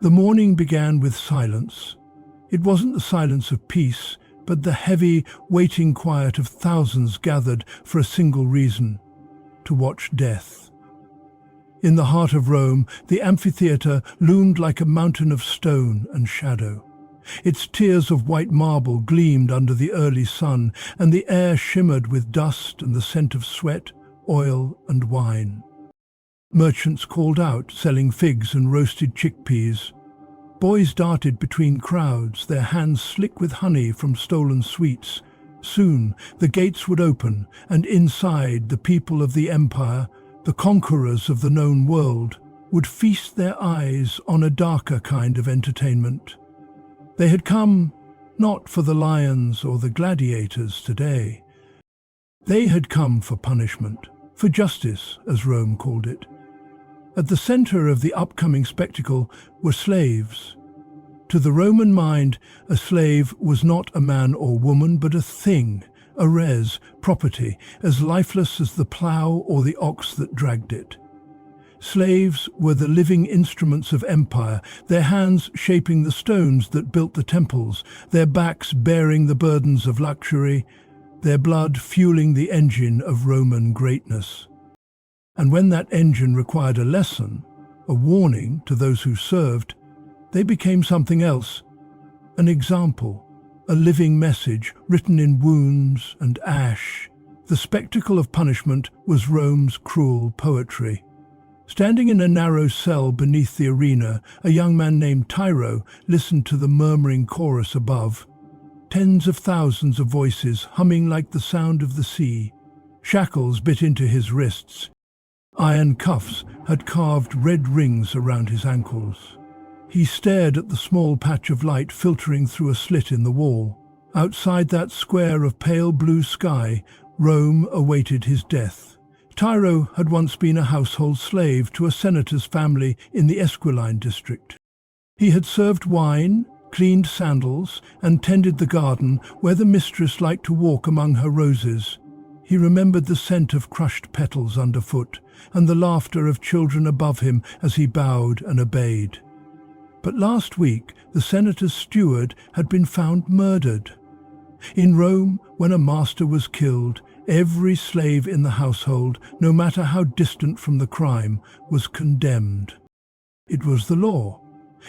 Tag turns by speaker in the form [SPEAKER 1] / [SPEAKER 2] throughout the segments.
[SPEAKER 1] The morning began with silence. It wasn't the silence of peace, but the heavy, waiting quiet of thousands gathered for a single reason: to watch death. In the heart of Rome, the amphitheatre loomed like a mountain of stone and shadow. Its tiers of white marble gleamed under the early sun, and the air shimmered with dust and the scent of sweat, oil, and wine. Merchants called out, selling figs and roasted chickpeas. Boys darted between crowds, their hands slick with honey from stolen sweets. Soon the gates would open, and inside the people of the empire, the conquerors of the known world, would feast their eyes on a darker kind of entertainment. They had come not for the lions or the gladiators today. They had come for punishment, for justice, as Rome called it. At the center of the upcoming spectacle were slaves. To the Roman mind, a slave was not a man or woman, but a thing, a res, property, as lifeless as the plough or the ox that dragged it. Slaves were the living instruments of empire, their hands shaping the stones that built the temples, their backs bearing the burdens of luxury, their blood fueling the engine of Roman greatness. And when that engine required a lesson, a warning to those who served, they became something else: an example, a living message written in wounds and ash. The spectacle of punishment was Rome's cruel poetry. Standing in a narrow cell beneath the arena, a young man named Tyro listened to the murmuring chorus above. Tens of thousands of voices humming like the sound of the sea. Shackles bit into his wrists. Iron cuffs had carved red rings around his ankles. He stared at the small patch of light filtering through a slit in the wall. Outside that square of pale blue sky, Rome awaited his death. Tyro had once been a household slave to a senator's family in the Esquiline district. He had served wine, cleaned sandals, and tended the garden where the mistress liked to walk among her roses. He remembered the scent of crushed petals underfoot, and the laughter of children above him as he bowed and obeyed. But last week, the senator's steward had been found murdered. In Rome, when a master was killed, every slave in the household, no matter how distant from the crime, was condemned. It was the law.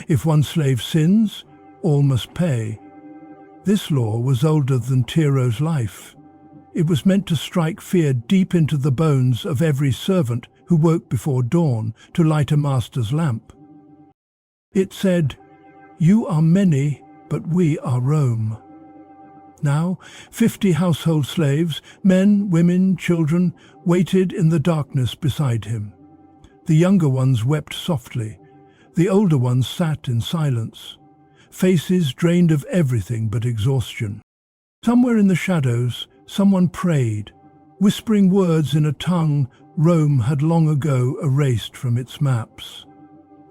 [SPEAKER 1] If one slave sins, all must pay. This law was older than Tyro's life. It was meant to strike fear deep into the bones of every servant who woke before dawn to light a master's lamp. It said, "You are many, but we are Rome." Now, 50 household slaves, men, women, children, waited in the darkness beside him. The younger ones wept softly. The older ones sat in silence, faces drained of everything but exhaustion. Somewhere in the shadows, someone prayed, whispering words in a tongue Rome had long ago erased from its maps.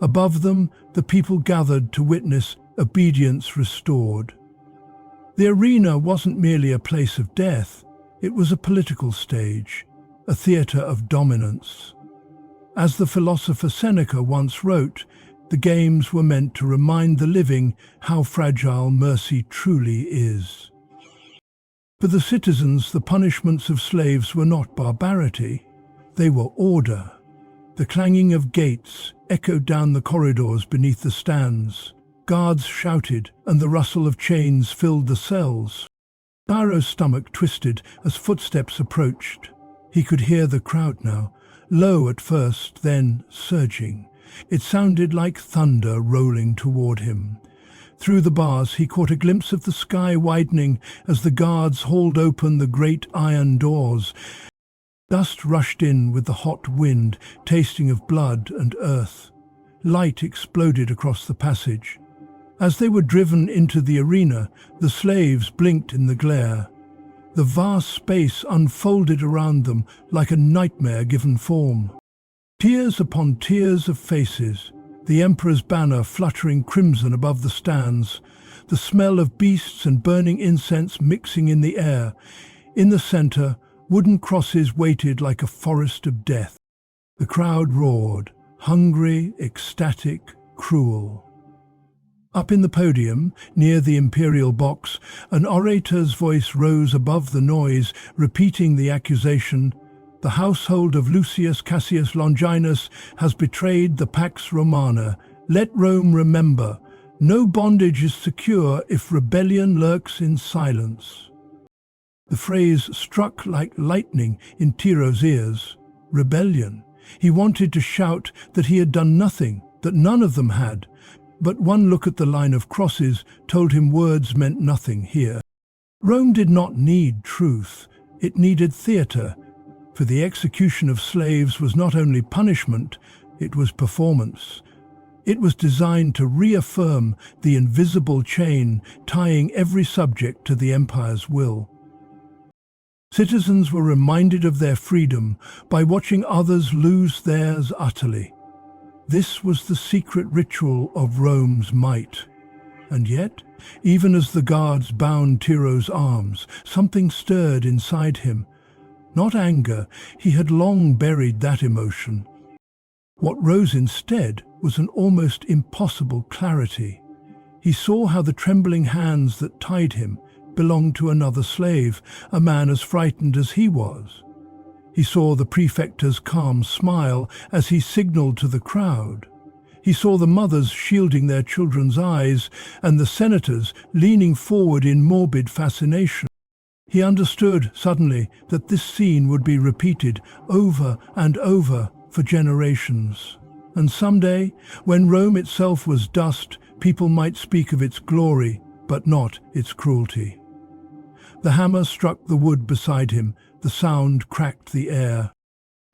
[SPEAKER 1] Above them, the people gathered to witness obedience restored. The arena wasn't merely a place of death, it was a political stage, a theatre of dominance. As the philosopher Seneca once wrote, the games were meant to remind the living how fragile mercy truly is. For the citizens, the punishments of slaves were not barbarity, they were order. The clanging of gates echoed down the corridors beneath the stands. Guards shouted, and the rustle of chains filled the cells. Tyro's stomach twisted as footsteps approached. He could hear the crowd now, low at first, then surging. It sounded like thunder rolling toward him. Through the bars he caught a glimpse of the sky widening as the guards hauled open the great iron doors. Dust rushed in with the hot wind, tasting of blood and earth. Light exploded across the passage. As they were driven into the arena, the slaves blinked in the glare. The vast space unfolded around them like a nightmare given form. Tiers upon tiers of faces, the emperor's banner fluttering crimson above the stands, the smell of beasts and burning incense mixing in the air. In the center, wooden crosses waited like a forest of death. The crowd roared, hungry, ecstatic, cruel. Up in the podium, near the imperial box, an orator's voice rose above the noise, repeating the accusation: "The household of Lucius Cassius Longinus has betrayed the Pax Romana. Let Rome remember, no bondage is secure if rebellion lurks in silence." The phrase struck like lightning in Tiro's ears. Rebellion. He wanted to shout that he had done nothing, that none of them had. But one look at the line of crosses told him words meant nothing here. Rome did not need truth, it needed theatre. For the execution of slaves was not only punishment, it was performance. It was designed to reaffirm the invisible chain tying every subject to the empire's will. Citizens were reminded of their freedom by watching others lose theirs utterly. This was the secret ritual of Rome's might. And yet, even as the guards bound Tiro's arms, something stirred inside him. Not anger, he had long buried that emotion. What rose instead was an almost impossible clarity. He saw how the trembling hands that tied him belonged to another slave, a man as frightened as he was. He saw the prefector's calm smile as he signaled to the crowd. He saw the mothers shielding their children's eyes and the senators leaning forward in morbid fascination. He understood suddenly that this scene would be repeated over and over for generations. And someday, when Rome itself was dust, people might speak of its glory, but not its cruelty. The hammer struck the wood beside him. The sound cracked the air.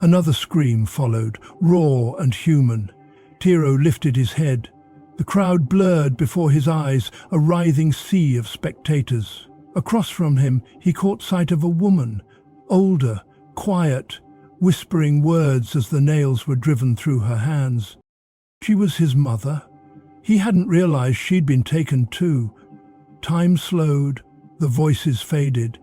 [SPEAKER 1] Another scream followed, raw and human. Tiro lifted his head. The crowd blurred before his eyes, a writhing sea of spectators. Across from him, he caught sight of a woman, older, quiet, whispering words as the nails were driven through her hands. She was his mother. He hadn't realized she'd been taken too. Time slowed, the voices faded.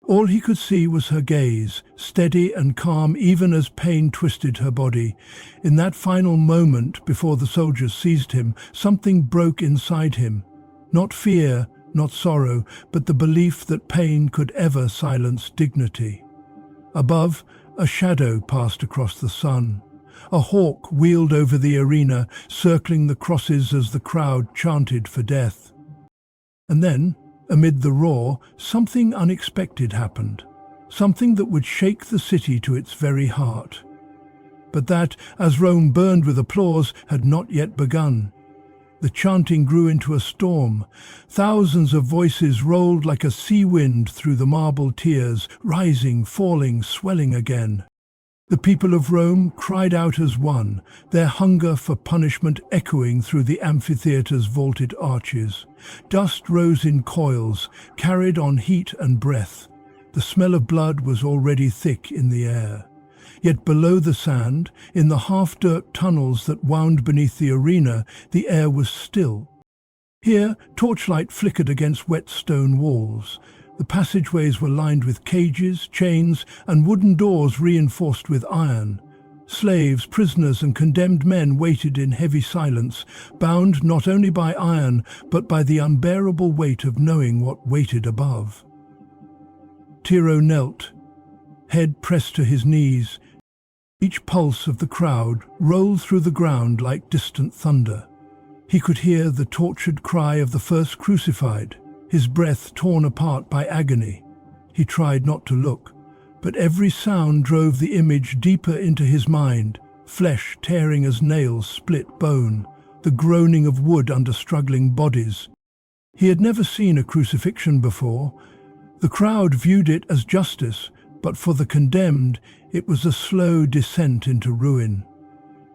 [SPEAKER 1] All he could see was her gaze, steady and calm even as pain twisted her body. In that final moment before the soldiers seized him, something broke inside him. Not fear, not sorrow, but the belief that pain could ever silence dignity. Above, a shadow passed across the sun. A hawk wheeled over the arena, circling the crosses as the crowd chanted for death. And then, amid the roar, something unexpected happened, something that would shake the city to its very heart. But that, as Rome burned with applause, had not yet begun. The chanting grew into a storm. Thousands of voices rolled like a sea wind through the marble tiers, rising, falling, swelling again. The people of Rome cried out as one, their hunger for punishment echoing through the amphitheater's vaulted arches. Dust rose in coils, carried on heat and breath. The smell of blood was already thick in the air. Yet below the sand, in the half-dirt tunnels that wound beneath the arena, the air was still. Here, torchlight flickered against wet stone walls. The passageways were lined with cages, chains, and wooden doors reinforced with iron. Slaves, prisoners, and condemned men waited in heavy silence, bound not only by iron, but by the unbearable weight of knowing what waited above. Tiro knelt, head pressed to his knees. Each pulse of the crowd rolled through the ground like distant thunder. He could hear the tortured cry of the first crucified, his breath torn apart by agony. He tried not to look, but every sound drove the image deeper into his mind, flesh tearing as nails split bone, the groaning of wood under struggling bodies. He had never seen a crucifixion before. The crowd viewed it as justice, but for the condemned, it was a slow descent into ruin.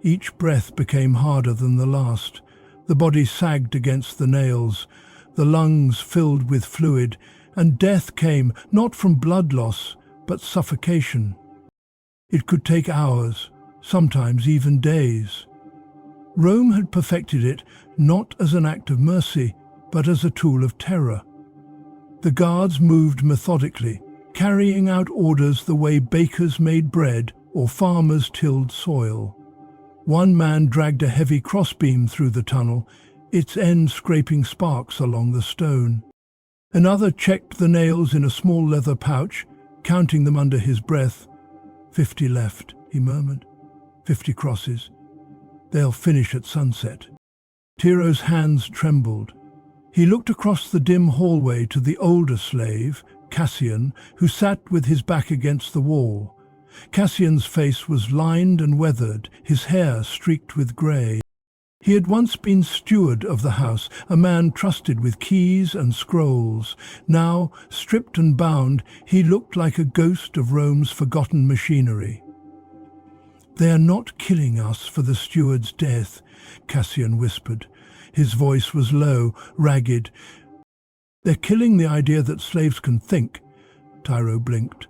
[SPEAKER 1] Each breath became harder than the last. The body sagged against the nails, the lungs filled with fluid, and death came not from blood loss, but suffocation. It could take hours, sometimes even days. Rome had perfected it not as an act of mercy, but as a tool of terror. The guards moved methodically, carrying out orders the way bakers made bread or farmers tilled soil. One man dragged a heavy crossbeam through the tunnel, its end scraping sparks along the stone. Another checked the nails in a small leather pouch, counting them under his breath. 50 left, he murmured. 50 crosses. They'll finish at sunset. Tiro's hands trembled. He looked across the dim hallway to the older slave, Cassian, who sat with his back against the wall. Cassian's face was lined and weathered, his hair streaked with grey. He had once been steward of the house, a man trusted with keys and scrolls. Now, stripped and bound, he looked like a ghost of Rome's forgotten machinery. "They are not killing us for the steward's death," Cassian whispered. His voice was low, ragged. "They're killing the idea that slaves can think." Tiro blinked.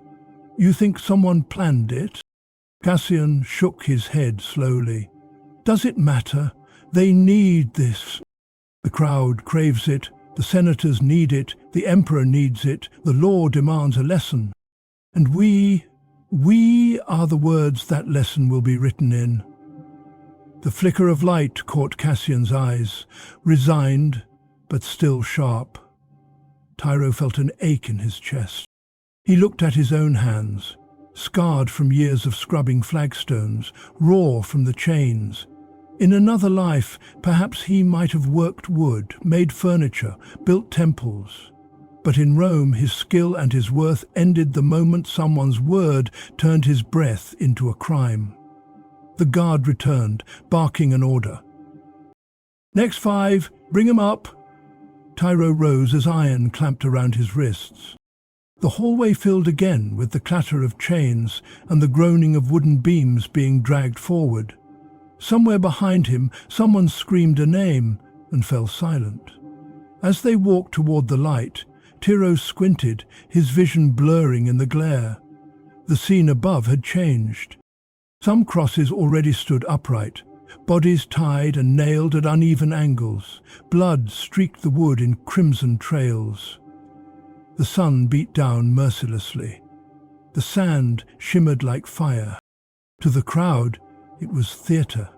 [SPEAKER 1] "You think someone planned it?" Cassian shook his head slowly. "Does it matter? They need this. The crowd craves it, the senators need it, the emperor needs it, the law demands a lesson. And we are the words that lesson will be written in." The flicker of light caught Cassian's eyes, resigned but still sharp. Tiro felt an ache in his chest. He looked at his own hands, scarred from years of scrubbing flagstones, raw from the chains. In another life, perhaps he might have worked wood, made furniture, built temples. But in Rome, his skill and his worth ended the moment someone's word turned his breath into a crime. The guard returned, barking an order. "Next 5, bring 'em up." Tiro rose as iron clamped around his wrists. The hallway filled again with the clatter of chains and the groaning of wooden beams being dragged forward. Somewhere behind him, someone screamed a name and fell silent. As they walked toward the light, Tiro squinted, his vision blurring in the glare. The scene above had changed. Some crosses already stood upright, bodies tied and nailed at uneven angles. Blood streaked the wood in crimson trails. The sun beat down mercilessly. The sand shimmered like fire. To the crowd, it was theatre.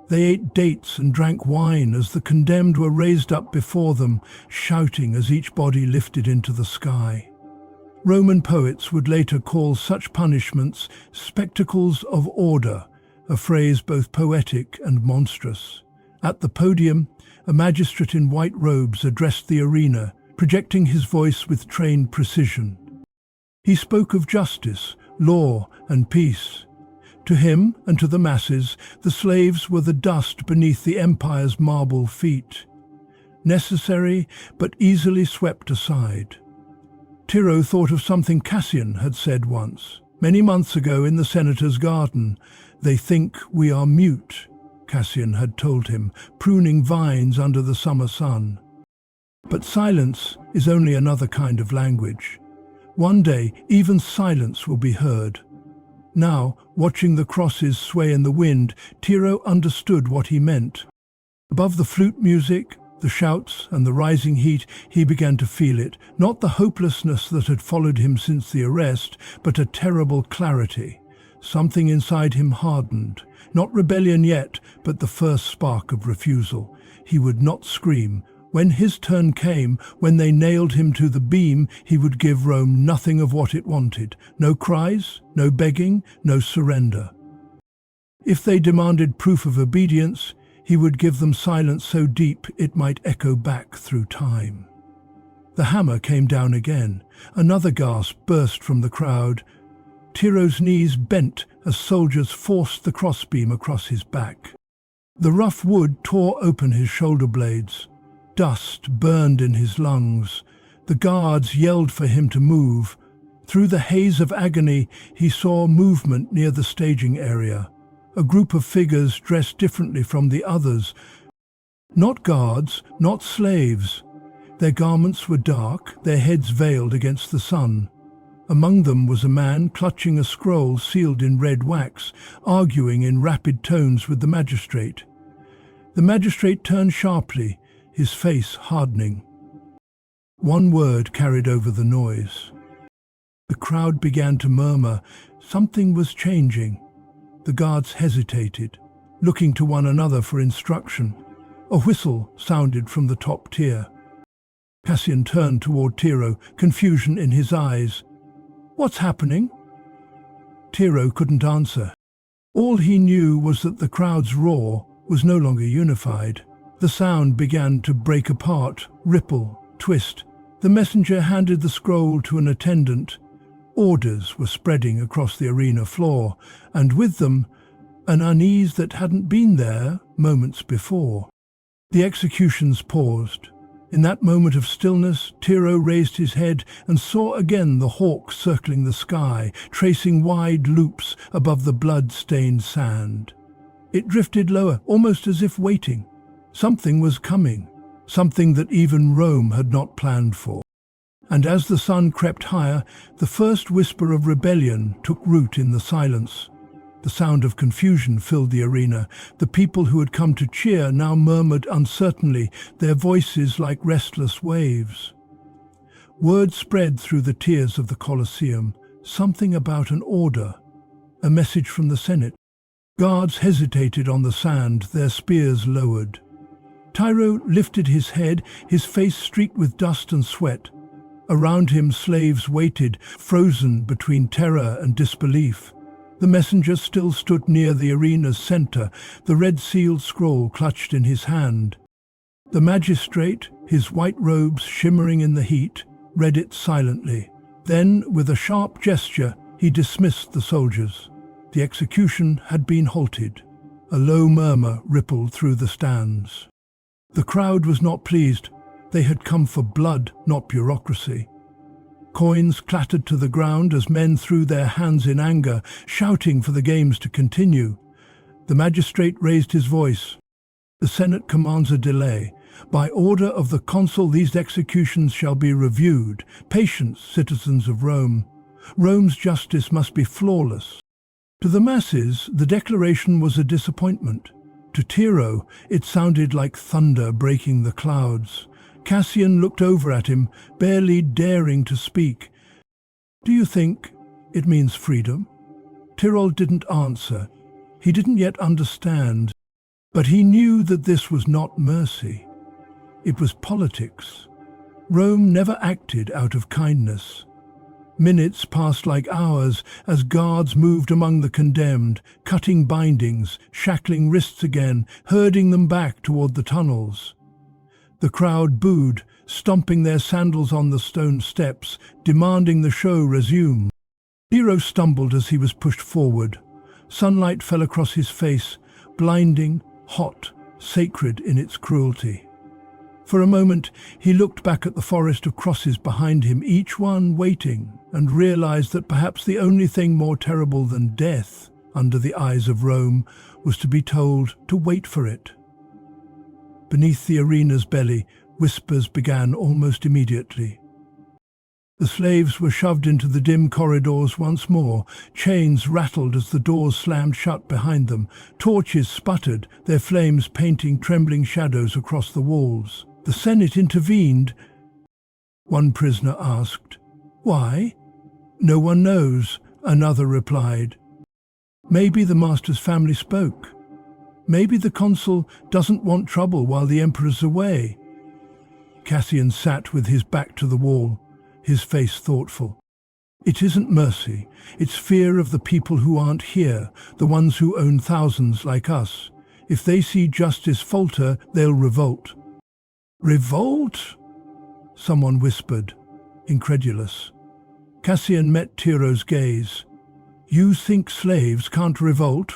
[SPEAKER 1] They ate dates and drank wine as the condemned were raised up before them, shouting as each body lifted into the sky. Roman poets would later call such punishments spectacles of order, a phrase both poetic and monstrous. At the podium, a magistrate in white robes addressed the arena, projecting his voice with trained precision. He spoke of justice, law, and peace. To him and to the masses, the slaves were the dust beneath the empire's marble feet. Necessary, but easily swept aside. Tiro thought of something Cassian had said once, many months ago in the senator's garden. "They think we are mute," Cassian had told him, pruning vines under the summer sun. But silence is only another kind of language. One day, even silence will be heard. Now, watching the crosses sway in the wind, Tiro understood what he meant. Above the flute music, the shouts and the rising heat, he began to feel it, not the hopelessness that had followed him since the arrest, but a terrible clarity. Something inside him hardened. Not rebellion yet, but the first spark of refusal. He would not scream. When his turn came, when they nailed him to the beam, he would give Rome nothing of what it wanted. No cries, no begging, no surrender. If they demanded proof of obedience, he would give them silence so deep it might echo back through time. The hammer came down again. Another gasp burst from the crowd. Tiro's knees bent as soldiers forced the crossbeam across his back. The rough wood tore open his shoulder blades. Dust burned in his lungs. The guards yelled for him to move. Through the haze of agony, he saw movement near the staging area. A group of figures dressed differently from the others. Not guards, not slaves. Their garments were dark, their heads veiled against the sun. Among them was a man clutching a scroll sealed in red wax, arguing in rapid tones with the magistrate. The magistrate turned sharply, his face hardening. One word carried over the noise. The crowd began to murmur. Something was changing. The guards hesitated, looking to one another for instruction. A whistle sounded from the top tier. Cassian turned toward Tiro, confusion in his eyes. "What's happening?" Tiro couldn't answer. All he knew was that the crowd's roar was no longer unified. The sound began to break apart, ripple, twist. The messenger handed the scroll to an attendant. Orders were spreading across the arena floor, and with them, an unease that hadn't been there moments before. The executions paused. In that moment of stillness, Tiro raised his head and saw again the hawk circling the sky, tracing wide loops above the blood-stained sand. It drifted lower, almost as if waiting. Something was coming, something that even Rome had not planned for. And as the sun crept higher, the first whisper of rebellion took root in the silence. The sound of confusion filled the arena. The people who had come to cheer now murmured uncertainly, their voices like restless waves. Word spread through the tiers of the Colosseum, something about an order, a message from the Senate. Guards hesitated on the sand, their spears lowered. Tiro lifted his head, his face streaked with dust and sweat. Around him slaves waited, frozen between terror and disbelief. The messenger still stood near the arena's center, the red-sealed scroll clutched in his hand. The magistrate, his white robes shimmering in the heat, read it silently. Then, with a sharp gesture, he dismissed the soldiers. The execution had been halted. A low murmur rippled through the stands. The crowd was not pleased. They had come for blood, not bureaucracy. Coins clattered to the ground as men threw their hands in anger, shouting for the games to continue. The magistrate raised his voice. "The Senate commands a delay. By order of the consul, these executions shall be reviewed. Patience, citizens of Rome. Rome's justice must be flawless." To the masses, the declaration was a disappointment. To Tiro, it sounded like thunder breaking the clouds. Cassian looked over at him, barely daring to speak. "Do you think it means freedom?" Tyrol didn't answer. He didn't yet understand. But he knew that this was not mercy. It was politics. Rome never acted out of kindness. Minutes passed like hours as guards moved among the condemned, cutting bindings, shackling wrists again, herding them back toward the tunnels. The crowd booed, stomping their sandals on the stone steps, demanding the show resume. Nero stumbled as he was pushed forward. Sunlight fell across his face, blinding, hot, sacred in its cruelty. For a moment, he looked back at the forest of crosses behind him, each one waiting, and realized that perhaps the only thing more terrible than death, under the eyes of Rome, was to be told to wait for it. Beneath the arena's belly, whispers began almost immediately. The slaves were shoved into the dim corridors once more. Chains rattled as the doors slammed shut behind them. Torches sputtered, their flames painting trembling shadows across the walls. The Senate intervened. One prisoner asked, "Why?" "No one knows," another replied. "Maybe the master's family spoke. Maybe the consul doesn't want trouble while the emperor's away." Cassian sat with his back to the wall, his face thoughtful. "It isn't mercy, it's fear of the people who aren't here, the ones who own thousands like us. If they see justice falter, they'll revolt." "Revolt?" someone whispered, incredulous. Cassian met Tiro's gaze. "You think slaves can't revolt?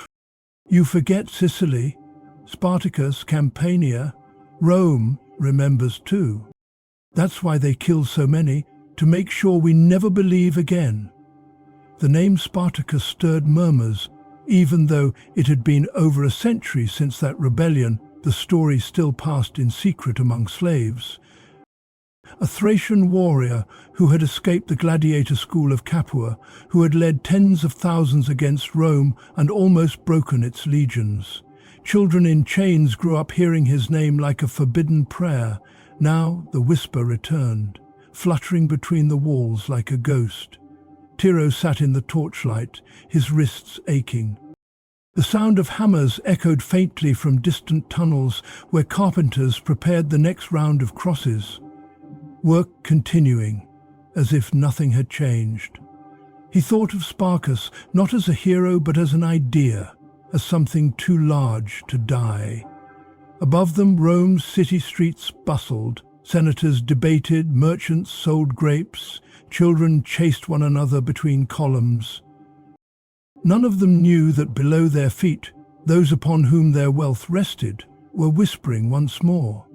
[SPEAKER 1] You forget Sicily, Spartacus, Campania. Rome remembers too. That's why they kill so many, to make sure we never believe again." The name Spartacus stirred murmurs. Even though it had been over a century since that rebellion, the story still passed in secret among slaves. A Thracian warrior who had escaped the gladiator school of Capua, who had led tens of thousands against Rome and almost broken its legions. Children in chains grew up hearing his name like a forbidden prayer. Now the whisper returned, fluttering between the walls like a ghost. Tiro sat in the torchlight, his wrists aching. The sound of hammers echoed faintly from distant tunnels where carpenters prepared the next round of crosses. Work continuing, as if nothing had changed. He thought of Sparkus not as a hero but as an idea, as something too large to die. Above them, Rome's city streets bustled. Senators debated, merchants sold grapes, children chased one another between columns. None of them knew that below their feet, those upon whom their wealth rested were whispering once more.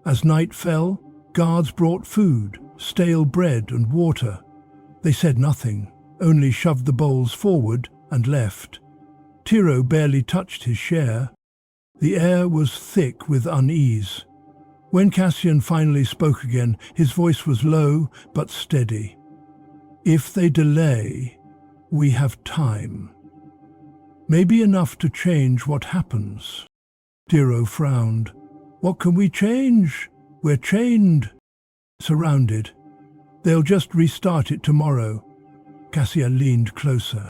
[SPEAKER 1] As night fell, guards brought food, stale bread and water. They said nothing, only shoved the bowls forward and left. Tiro barely touched his share. The air was thick with unease. When Cassian finally spoke again, his voice was low but steady. "If they delay, we have time. Maybe enough to change what happens." Tiro frowned. "What can we change? We're chained." "Surrounded. They'll just restart it tomorrow." Cassian leaned closer.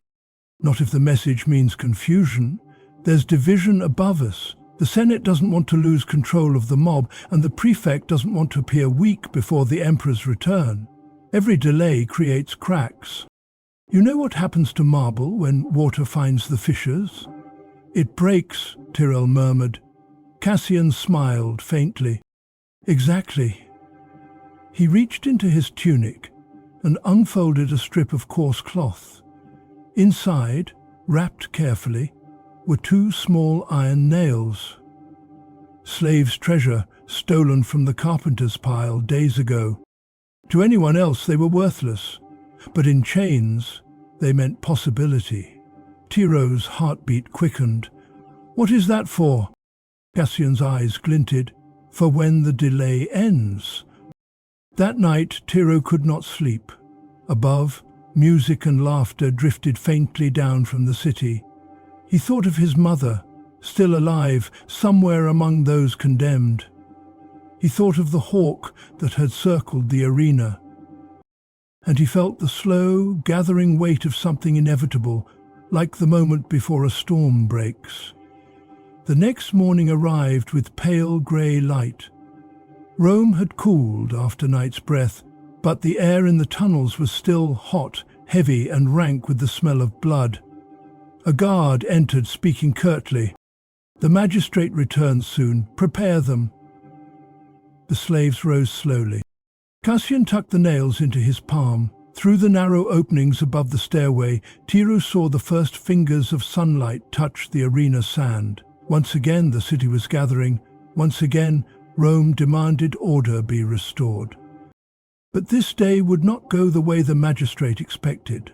[SPEAKER 1] "Not if the message means confusion. There's division above us. The Senate doesn't want to lose control of the mob, and the prefect doesn't want to appear weak before the Emperor's return. Every delay creates cracks. You know what happens to marble when water finds the fissures?" "It breaks," Tyrell murmured. Cassian smiled faintly. "Exactly." He reached into his tunic and unfolded a strip of coarse cloth. Inside, wrapped carefully, were two small iron nails. Slaves' treasure stolen from the carpenter's pile days ago. To anyone else they were worthless, but in chains they meant possibility. Tiro's heartbeat quickened. "What is that for?" Cassian's eyes glinted. "For when the delay ends." That night Tiro could not sleep. Above, music and laughter drifted faintly down from the city. He thought of his mother, still alive, somewhere among those condemned. He thought of the hawk that had circled the arena. And he felt the slow, gathering weight of something inevitable, like the moment before a storm breaks. The next morning arrived with pale grey light. Rome had cooled after night's breath, but the air in the tunnels was still hot, heavy and rank with the smell of blood. A guard entered, speaking curtly. "The magistrate returns soon. Prepare them." The slaves rose slowly. Cassian tucked the nails into his palm. Through the narrow openings above the stairway, Tiro saw the first fingers of sunlight touch the arena sand. Once again the city was gathering. Once again Rome demanded order be restored. But this day would not go the way the magistrate expected.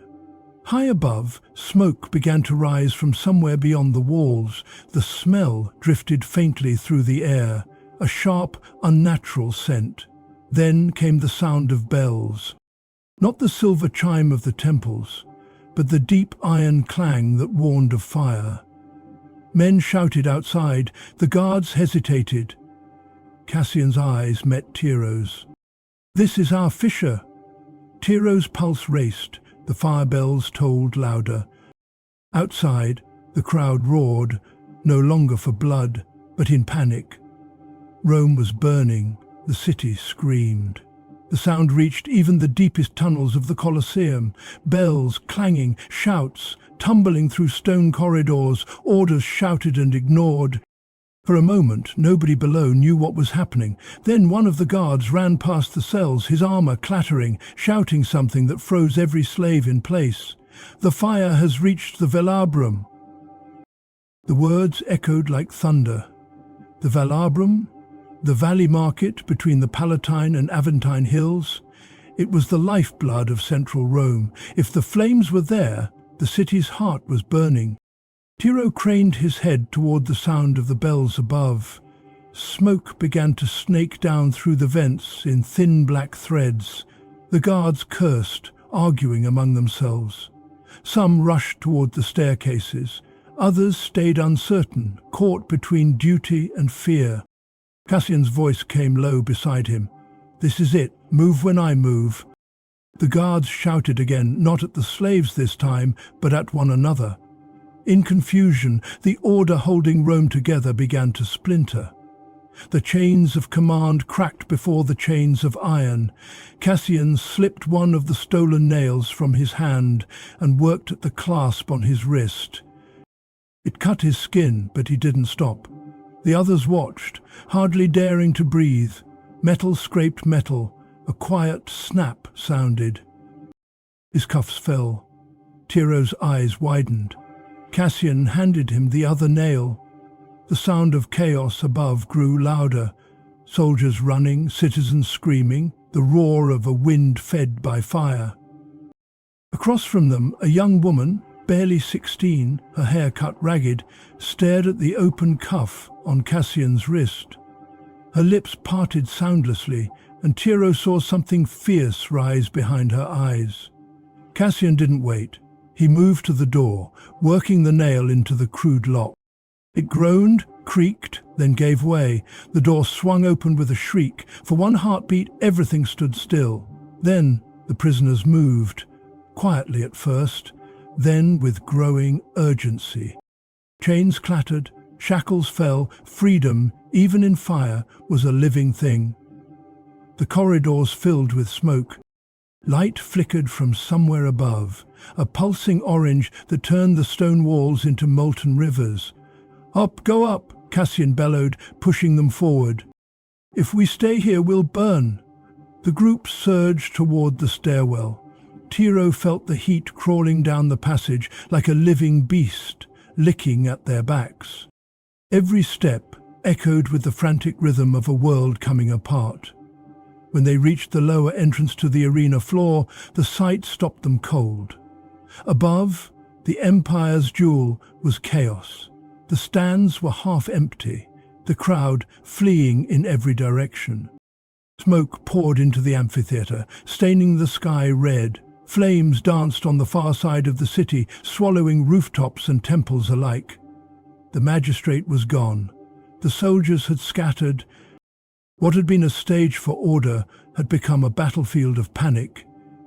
[SPEAKER 1] High above, smoke began to rise from somewhere beyond the walls. The smell drifted faintly through the air, a sharp, unnatural scent. Then came the sound of bells. Not the silver chime of the temples, but the deep iron clang that warned of fire. Men shouted outside. The guards hesitated. Cassian's eyes met Tiro's. "This is our Fisher." Tiro's pulse raced. The fire bells tolled louder. Outside, the crowd roared, no longer for blood, but in panic. Rome was burning. The city screamed. The sound reached even the deepest tunnels of the Colosseum. Bells clanging, shouts, tumbling through stone corridors, orders shouted and ignored. For a moment, nobody below knew what was happening. Then one of the guards ran past the cells, his armor clattering, shouting something that froze every slave in place. "The fire has reached the Velabrum." The words echoed like thunder. The Velabrum? The valley market between the Palatine and Aventine hills? It was the lifeblood of central Rome. If the flames were there, the city's heart was burning. Tiro craned his head toward the sound of the bells above. Smoke began to snake down through the vents in thin black threads. The guards cursed, arguing among themselves. Some rushed toward the staircases. Others stayed uncertain, caught between duty and fear. Cassian's voice came low beside him. "This is it. Move when I move." The guards shouted again, not at the slaves this time, but at one another. In confusion, the order holding Rome together began to splinter. The chains of command cracked before the chains of iron. Cassian slipped one of the stolen nails from his hand and worked at the clasp on his wrist. It cut his skin, but he didn't stop. The others watched, hardly daring to breathe. Metal scraped metal. A quiet snap sounded. His cuffs fell. Tiro's eyes widened. Cassian handed him the other nail. The sound of chaos above grew louder. Soldiers running, citizens screaming, the roar of a wind fed by fire. Across from them, a young woman, barely 16, her hair cut ragged, stared at the open cuff on Cassian's wrist. Her lips parted soundlessly, and Tiro saw something fierce rise behind her eyes. Cassian didn't wait. He moved to the door, working the nail into the crude lock. It groaned, creaked, then gave way. The door swung open with a shriek. For one heartbeat, everything stood still. Then the prisoners moved, quietly at first, then with growing urgency. Chains clattered, shackles fell, freedom, even in fire, was a living thing. The corridors filled with smoke. Light flickered from somewhere above, a pulsing orange that turned the stone walls into molten rivers. "Up, go up," Cassian bellowed, pushing them forward. "If we stay here, we'll burn." The group surged toward the stairwell. Tiro felt the heat crawling down the passage like a living beast, licking at their backs. Every step echoed with the frantic rhythm of a world coming apart. When they reached the lower entrance to the arena floor, the sight stopped them cold. Above, the Empire's jewel was chaos. The stands were half empty, the crowd fleeing in every direction. Smoke poured into the amphitheater, staining the sky red. Flames danced on the far side of the city, swallowing rooftops and temples alike. The magistrate was gone. The soldiers had scattered. What had been a stage for order had become a battlefield of panic.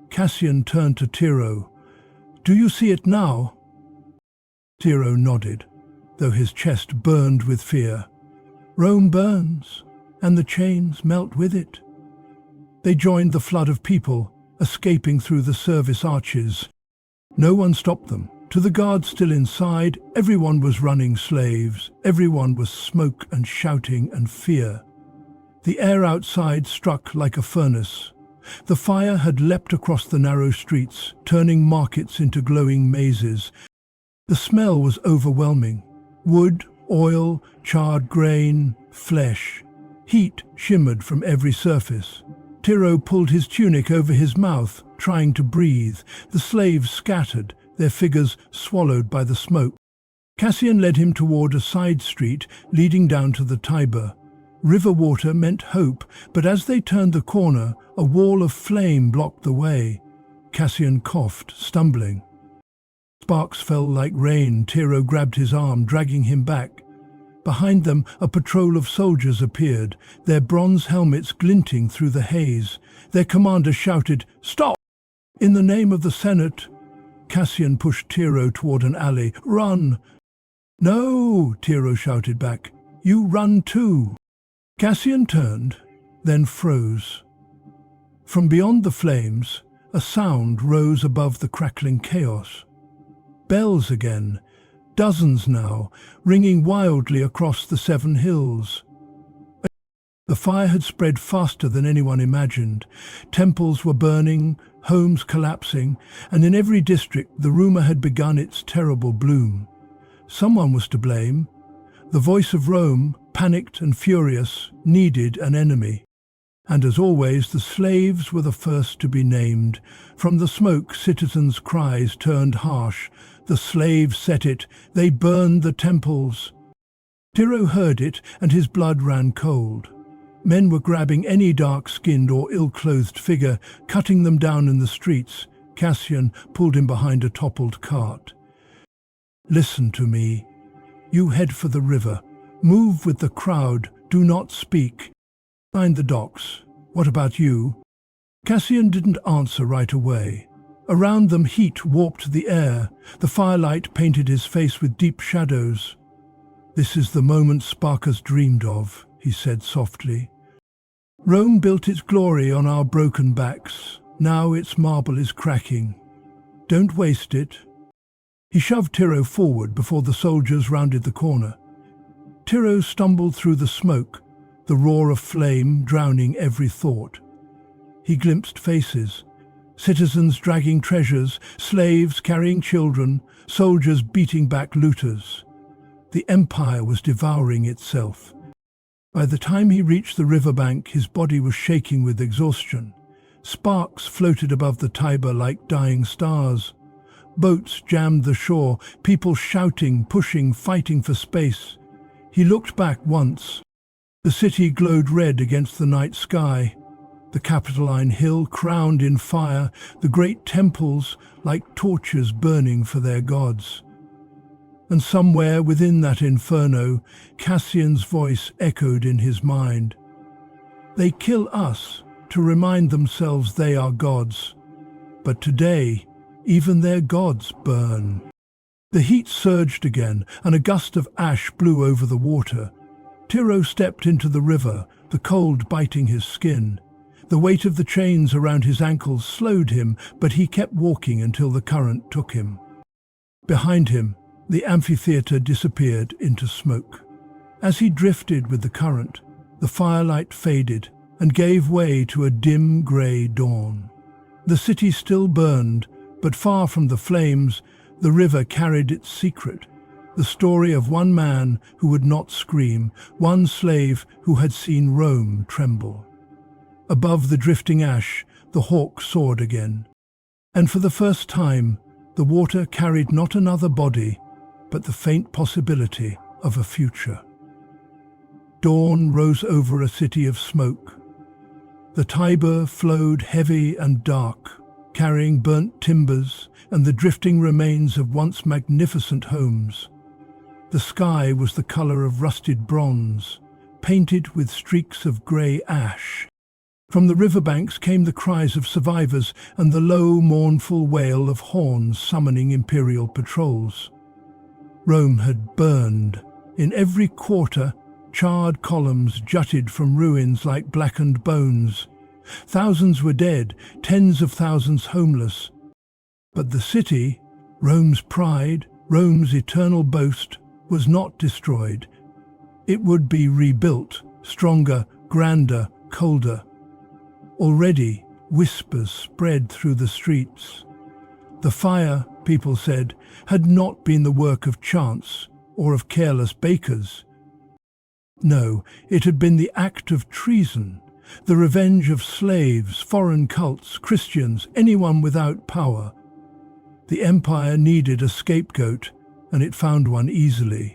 [SPEAKER 1] Cassian turned to Tiro. "Do you see it now?" Tiro nodded, though his chest burned with fear. "Rome burns, and the chains melt with it." They joined the flood of people, escaping through the service arches. No one stopped them. To the guards still inside, everyone was running slaves. Everyone was smoke and shouting and fear. The air outside struck like a furnace. The fire had leapt across the narrow streets, turning markets into glowing mazes. The smell was overwhelming. Wood, oil, charred grain, flesh. Heat shimmered from every surface. Tiro pulled his tunic over his mouth, trying to breathe. The slaves scattered, their figures swallowed by the smoke. Cassian led him toward a side street leading down to the Tiber. River water meant hope, but as they turned the corner, a wall of flame blocked the way. Cassian coughed, stumbling. Sparks fell like rain. Tiro grabbed his arm, dragging him back. Behind them, a patrol of soldiers appeared, their bronze helmets glinting through the haze. Their commander shouted, "Stop! In the name of the Senate!" Cassian pushed Tiro toward an alley. "Run!" "No!" Tiro shouted back. "You run too!" Cassian turned, then froze. From beyond the flames, a sound rose above the crackling chaos. Bells again, dozens now, ringing wildly across the 7 hills. The fire had spread faster than anyone imagined. Temples were burning, homes collapsing, and in every district the rumor had begun its terrible bloom. Someone was to blame. The voice of Rome, panicked and furious, needed an enemy. And as always, the slaves were the first to be named. From the smoke, citizens' cries turned harsh. The slaves set it. They burned the temples. Tiro heard it, and his blood ran cold. Men were grabbing any dark-skinned or ill-clothed figure, cutting them down in the streets. Cassian pulled him behind a toppled cart. "Listen to me. You head for the river. Move with the crowd. Do not speak. Find the docks. What about you?" Cassian didn't answer right away. Around them heat warped the air. The firelight painted his face with deep shadows. "This is the moment Sparkus dreamed of," he said softly. "Rome built its glory on our broken backs. Now its marble is cracking. Don't waste it." He shoved Tiro forward before the soldiers rounded the corner. Tiro stumbled through the smoke, the roar of flame drowning every thought. He glimpsed faces, citizens dragging treasures, slaves carrying children, soldiers beating back looters. The empire was devouring itself. By the time he reached the riverbank, his body was shaking with exhaustion. Sparks floated above the Tiber like dying stars. Boats jammed the shore, people shouting, pushing, fighting for space. He looked back once. The city glowed red against the night sky. The Capitoline Hill crowned in fire, the great temples like torches burning for their gods. And somewhere within that inferno, Cassian's voice echoed in his mind. "They kill us to remind themselves they are gods. But today, even their gods burn." The heat surged again, and a gust of ash blew over the water. Tiro stepped into the river, the cold biting his skin. The weight of the chains around his ankles slowed him, but he kept walking until the current took him. Behind him, the amphitheater disappeared into smoke. As he drifted with the current, the firelight faded and gave way to a dim grey dawn. The city still burned, but far from the flames, the river carried its secret, the story of one man who would not scream, one slave who had seen Rome tremble. Above the drifting ash, the hawk soared again. And for the first time, the water carried not another body, but the faint possibility of a future. Dawn rose over a city of smoke. The Tiber flowed heavy and dark, carrying burnt timbers and the drifting remains of once magnificent homes. The sky was the color of rusted bronze, painted with streaks of grey ash. From the riverbanks came the cries of survivors and the low, mournful wail of horns summoning imperial patrols. Rome had burned. In every quarter, charred columns jutted from ruins like blackened bones. Thousands were dead, tens of thousands homeless. But the city, Rome's pride, Rome's eternal boast, was not destroyed. It would be rebuilt, stronger, grander, colder. Already, whispers spread through the streets. The fire, people said, had not been the work of chance or of careless bakers. No, it had been the act of treason, the revenge of slaves, foreign cults, Christians, anyone without power. The empire needed a scapegoat, and it found one easily.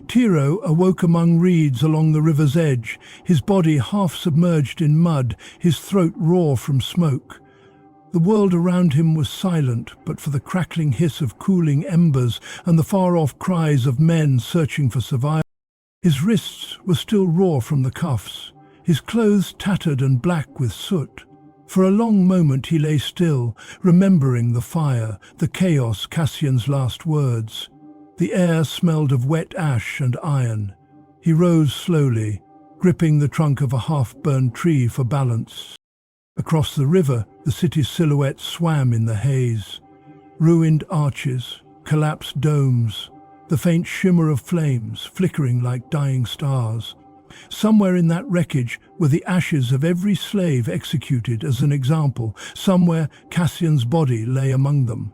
[SPEAKER 1] Tiro awoke among reeds along the river's edge, his body half submerged in mud, his throat raw from smoke. The world around him was silent, but for the crackling hiss of cooling embers and the far-off cries of men searching for survival. His wrists were still raw from the cuffs, his clothes tattered and black with soot. For a long moment he lay still, remembering the fire, the chaos, Cassian's last words. The air smelled of wet ash and iron. He rose slowly, gripping the trunk of a half-burned tree for balance. Across the river, the city's silhouette swam in the haze. Ruined arches, collapsed domes, the faint shimmer of flames flickering like dying stars. Somewhere in that wreckage were the ashes of every slave executed as an example. Somewhere Cassian's body lay among them.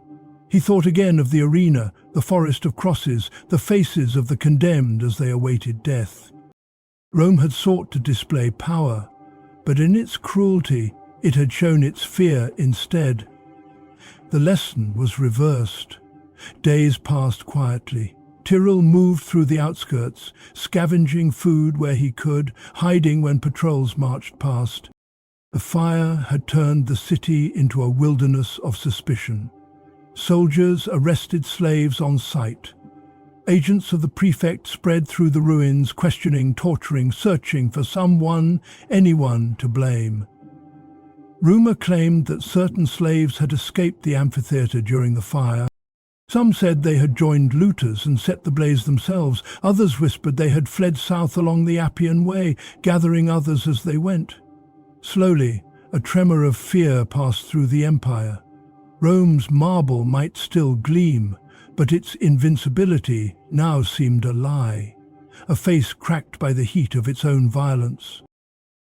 [SPEAKER 1] He thought again of the arena, the forest of crosses, the faces of the condemned as they awaited death. Rome had sought to display power, but in its cruelty it had shown its fear instead. The lesson was reversed. Days passed quietly. Tyrrell moved through the outskirts, scavenging food where he could, hiding when patrols marched past. The fire had turned the city into a wilderness of suspicion. Soldiers arrested slaves on sight. Agents of the prefect spread through the ruins, questioning, torturing, searching for someone, anyone to blame. Rumor claimed that certain slaves had escaped the amphitheater during the fire. Some said they had joined looters and set the blaze themselves. Others whispered they had fled south along the Appian Way, gathering others as they went. Slowly, a tremor of fear passed through the empire. Rome's marble might still gleam, but its invincibility now seemed a lie, a face cracked by the heat of its own violence.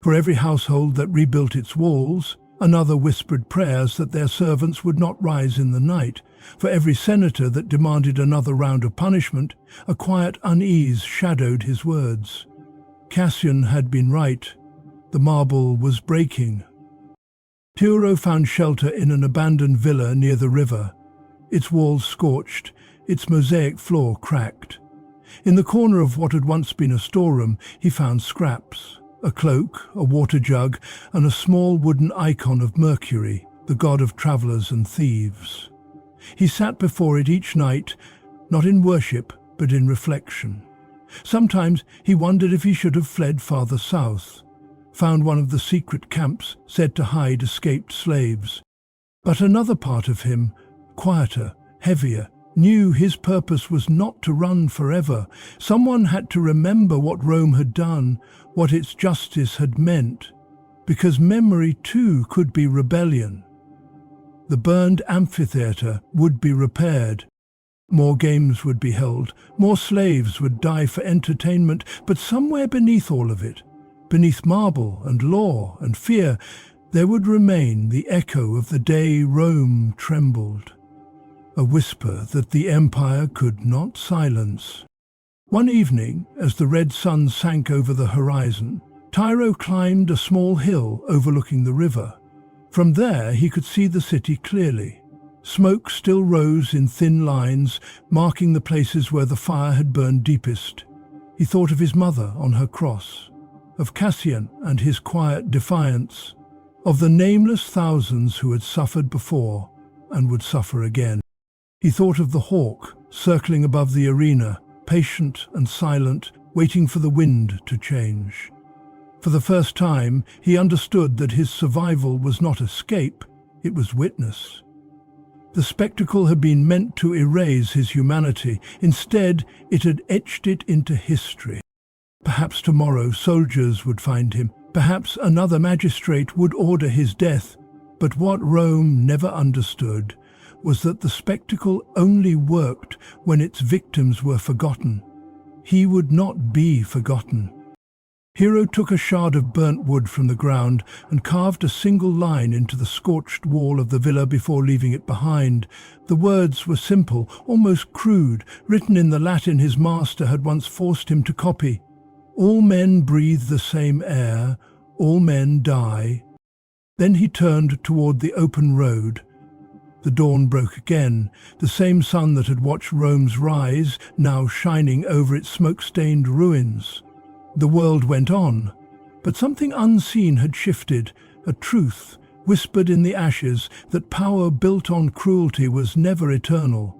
[SPEAKER 1] For every household that rebuilt its walls, another whispered prayers that their servants would not rise in the night. For every senator that demanded another round of punishment, a quiet unease shadowed his words. Cassian had been right. The marble was breaking. Tiro found shelter in an abandoned villa near the river, its walls scorched, its mosaic floor cracked. In the corner of what had once been a storeroom, he found scraps, a cloak, a water jug, and a small wooden icon of Mercury, the god of travelers and thieves. He sat before it each night, not in worship, but in reflection. Sometimes he wondered if he should have fled farther south, found one of the secret camps said to hide escaped slaves. But another part of him, quieter, heavier, knew his purpose was not to run forever. Someone had to remember what Rome had done, what its justice had meant, because memory too could be rebellion. The burned amphitheater would be repaired. More games would be held, more slaves would die for entertainment, but somewhere beneath all of it, beneath marble and law and fear, there would remain the echo of the day Rome trembled, a whisper that the empire could not silence. One evening, as the red sun sank over the horizon, Tiro climbed a small hill overlooking the river. From there he could see the city clearly. Smoke still rose in thin lines, marking the places where the fire had burned deepest. He thought of his mother on her cross, of Cassian and his quiet defiance, of the nameless thousands who had suffered before and would suffer again. He thought of the hawk circling above the arena, patient and silent, waiting for the wind to change. For the first time, he understood that his survival was not escape, it was witness. The spectacle had been meant to erase his humanity. Instead, it had etched it into history. Perhaps tomorrow soldiers would find him. Perhaps another magistrate would order his death. But what Rome never understood was that the spectacle only worked when its victims were forgotten. He would not be forgotten. Hero took a shard of burnt wood from the ground and carved a single line into the scorched wall of the villa before leaving it behind. The words were simple, almost crude, written in the Latin his master had once forced him to copy. All men breathe the same air, all men die. Then he turned toward the open road. The dawn broke again, the same sun that had watched Rome's rise, now shining over its smoke-stained ruins. The world went on, but something unseen had shifted, a truth whispered in the ashes that power built on cruelty was never eternal.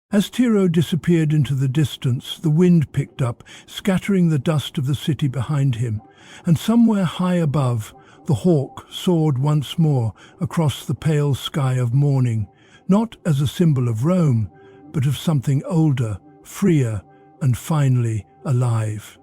[SPEAKER 1] As Tiro disappeared into the distance, the wind picked up, scattering the dust of the city behind him, and somewhere high above, the hawk soared once more across the pale sky of morning, not as a symbol of Rome, but of something older, freer, and finally alive.